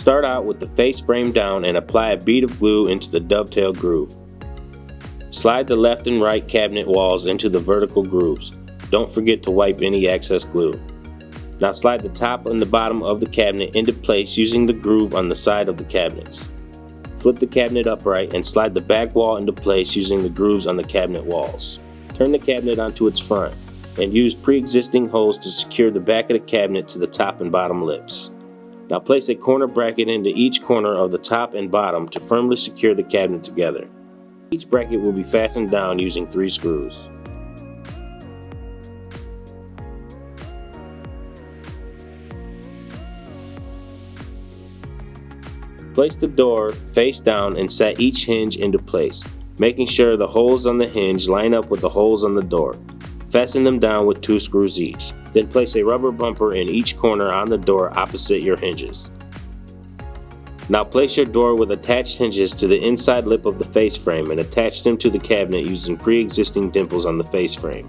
Start out with the face frame down and apply a bead of glue into the dovetail groove. Slide the left and right cabinet walls into the vertical grooves. Don't forget to wipe any excess glue. Now slide the top and the bottom of the cabinet into place using the groove on the side of the cabinets. Flip the cabinet upright and slide the back wall into place using the grooves on the cabinet walls. Turn the cabinet onto its front and use pre-existing holes to secure the back of the cabinet to the top and bottom lips. Now place a corner bracket into each corner of the top and bottom to firmly secure the cabinet together. Each bracket will be fastened down using 3 screws. Place the door face down and set each hinge into place, making sure the holes on the hinge line up with the holes on the door. Fasten them down with 2 screws each. Then place a rubber bumper in each corner on the door opposite your hinges. Now place your door with attached hinges to the inside lip of the face frame and attach them to the cabinet using pre-existing dimples on the face frame.